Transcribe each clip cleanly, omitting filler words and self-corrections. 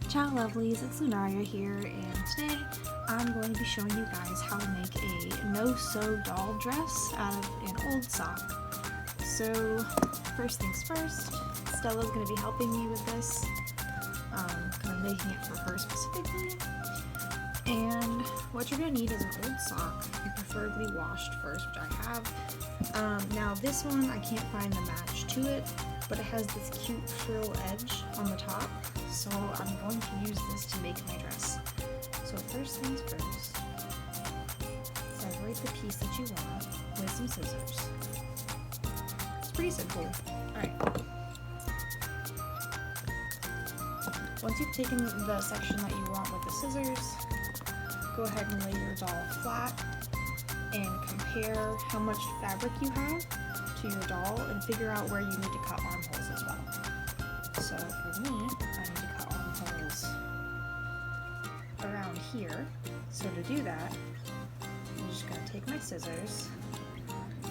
Ciao lovelies, it's Lunaria here, and today I'm going to be showing you guys how to make a no-sew doll dress out of an old sock. So first things first, Stella's going to be helping me with this, kind of making it for her specifically. And what you're going to need is an old sock, preferably washed first, which I have. Now this one, I can't find the match to it, but it has this cute frill edge on the top, so I'm going to use this to make my dress. So first things first, separate the piece that you want with some scissors. It's pretty simple. Alright. Once you've taken the section that you want with the scissors, go ahead and lay your doll flat and compare how much fabric you have to your doll and figure out where you need to cut armholes as well. So for me, I need to cut armholes around here. So to do that, I'm just going to take my scissors.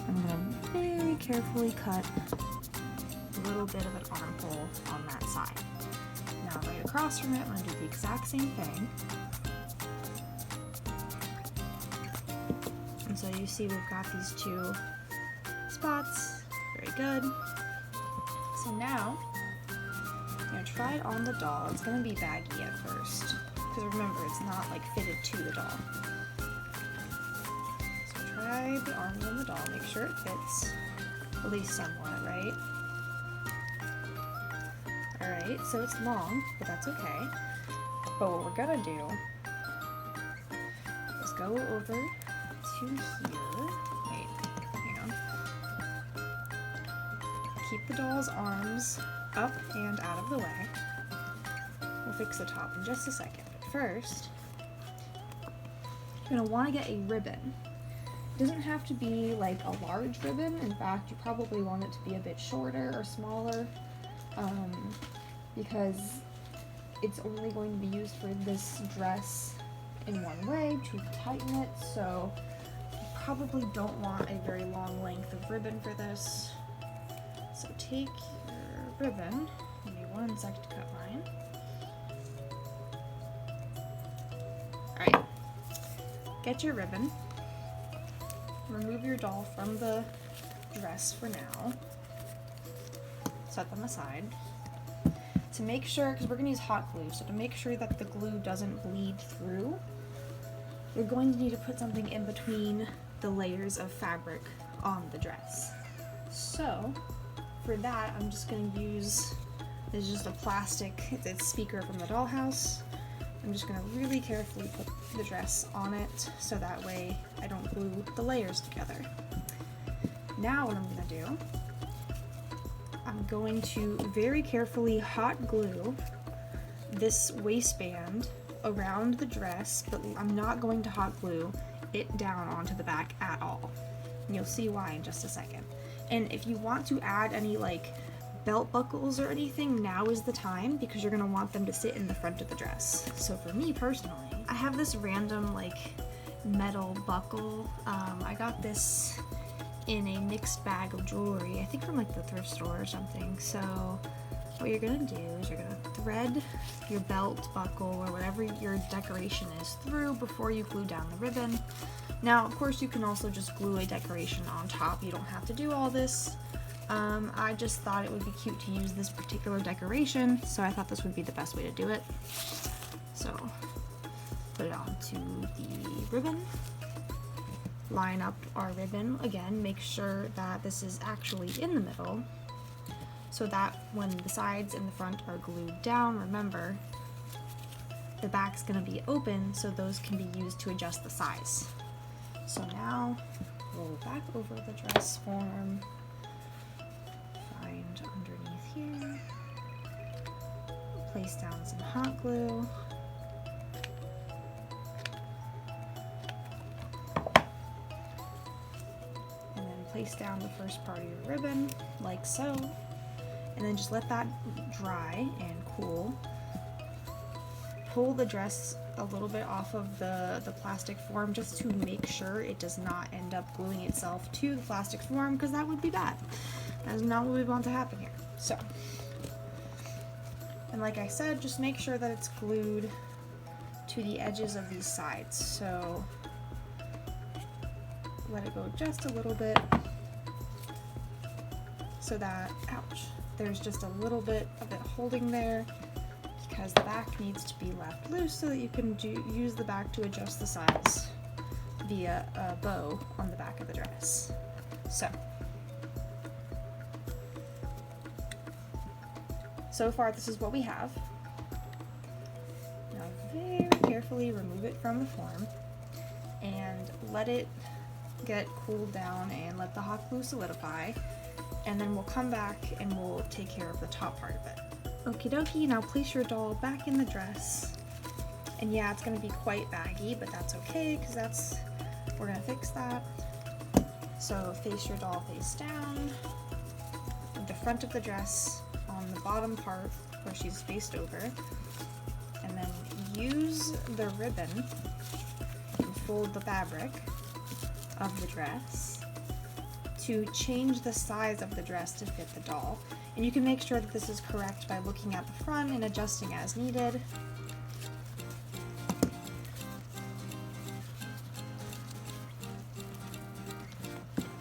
I'm going to very carefully cut a little bit of an armhole on that side. Now right across from it, I'm going to do the exact same thing. And so you see we've got these two spots. Very good. So now I'm going to try it on the doll. It's going to be baggy at first, because remember, it's not like fitted to the doll. So try the arms on the doll, make sure it fits, at least somewhat, right? Alright, so it's long, but that's okay. But what we're going to do is go over to here. Wait, hang on. Keep the doll's arms up and out of the way. We'll fix the top in just a second. But first, you're going to want to get a ribbon. It doesn't have to be like a large ribbon. In fact, you probably want it to be a bit shorter or smaller, because it's only going to be used for this dress in one way to tighten it, so you probably don't want a very long length of ribbon for this. So take your ribbon, give me 1 second to cut mine. Alright, get your ribbon, remove your doll from the dress for now, set them aside. To make sure, because we're going to use hot glue, so to make sure that the glue doesn't bleed through, you're going to need to put something in between the layers of fabric on the dress. So for that, I'm just going to use, this is just a plastic speaker from the dollhouse. I'm just going to really carefully put the dress on it so that way I don't glue the layers together. Now what I'm going to do, I'm going to very carefully hot glue this waistband around the dress, but I'm not going to hot glue it down onto the back at all. And you'll see why in just a second. And if you want to add any like belt buckles or anything, now is the time, because you're going to want them to sit in the front of the dress. So for me personally, I have this random like metal buckle. I got this in a mixed bag of jewelry, I think from like the thrift store or something. So what you're gonna do is you're gonna thread your belt buckle or whatever your decoration is through before you glue down the ribbon. Now, of course, you can also just glue a decoration on top. You don't have to do all this. I just thought it would be cute to use this particular decoration, so I thought this would be the best way to do it. So put it onto the ribbon. Line up our ribbon again, make sure that this is actually in the middle so that when the sides and the front are glued down, remember the back's going to be open, so those can be used to adjust the size. So now roll back over the dress form, find underneath here, place down some hot glue, place down the first part of your ribbon, like so, and then just let that dry and cool. Pull the dress a little bit off of the plastic form just to make sure it does not end up gluing itself to the plastic form, because that would be bad. That is not what we want to happen here. So And like I said, just make sure that it's glued to the edges of these sides. So let it go just a little bit so that, ouch, there's just a little bit of it holding there, because the back needs to be left loose so that you can use the back to adjust the sides via a bow on the back of the dress. So far this is what we have. Now very carefully remove it from the form and let it get cooled down and let the hot glue solidify, and then we'll come back and we'll take care of the top part of it. Okie dokie, now place your doll back in the dress. And yeah, it's gonna be quite baggy, but that's okay, because we're gonna fix that. So face your doll face down, with the front of the dress on the bottom part where she's faced over, and then use the ribbon and fold the fabric of the dress to change the size of the dress to fit the doll. And you can make sure that this is correct by looking at the front and adjusting as needed.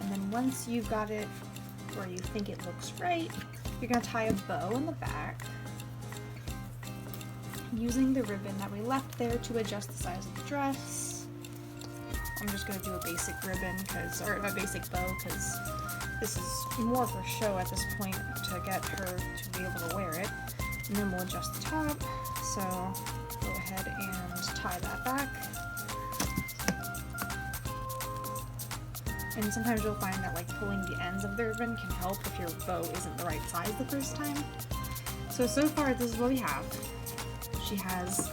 And then once you've got it where you think it looks right, you're going to tie a bow in the back using the ribbon that we left there to adjust the size of the dress. I'm just going to do a basic ribbon, or a basic bow, because this is more for show at this point to get her to be able to wear it. And then we'll adjust the top. So go ahead and tie that back. And sometimes you'll find that like pulling the ends of the ribbon can help if your bow isn't the right size the first time. So far this is what we have. She has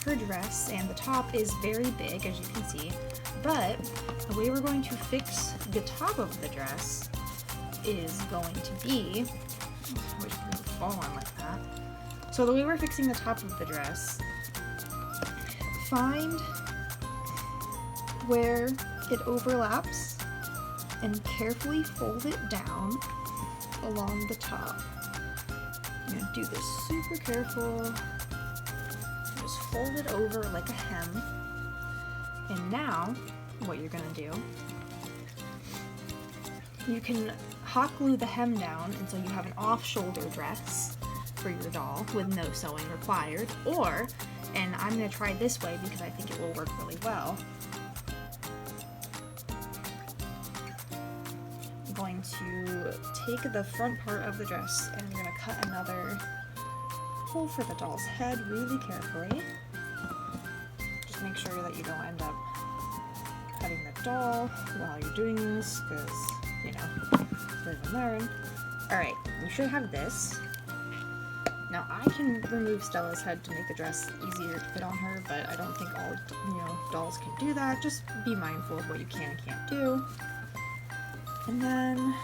her dress, and the top is very big, as you can see. But the way we're going to fix the top of the dress is going to be, which can fall on like that. So the way we're fixing the top of the dress, find where it overlaps and carefully fold it down along the top. I'm gonna do this super careful. Just fold it over like a hem. And now, what you're gonna do, you can hot glue the hem down until you have an off-shoulder dress for your doll with no sewing required, or, and I'm gonna try this way because I think it will work really well, I'm going to take the front part of the dress and I'm gonna cut another hole for the doll's head really carefully. Just make sure that you don't end up cutting the doll while you're doing this, because, you know, live and learn. Alright, you should have this. Now I can remove Stella's head to make the dress easier to fit on her, but I don't think all, dolls can do that. Just be mindful of what you can and can't do. And then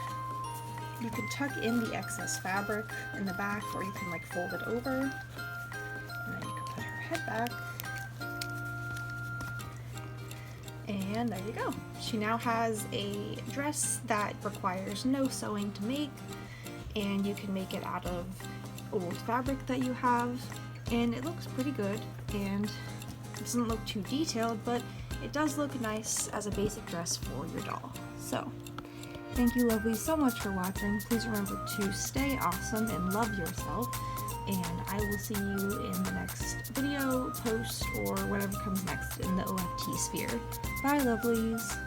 you can tuck in the excess fabric in the back, or you can like fold it over. And then you can put her head back. And there you go. She now has a dress that requires no sewing to make, and you can make it out of old fabric that you have, and it looks pretty good, and it doesn't look too detailed, but it does look nice as a basic dress for your doll. So, thank you lovelies so much for watching. Please remember to stay awesome and love yourself, and I will see you in the next video, post, or whatever comes next in the OFT sphere. Bye lovelies!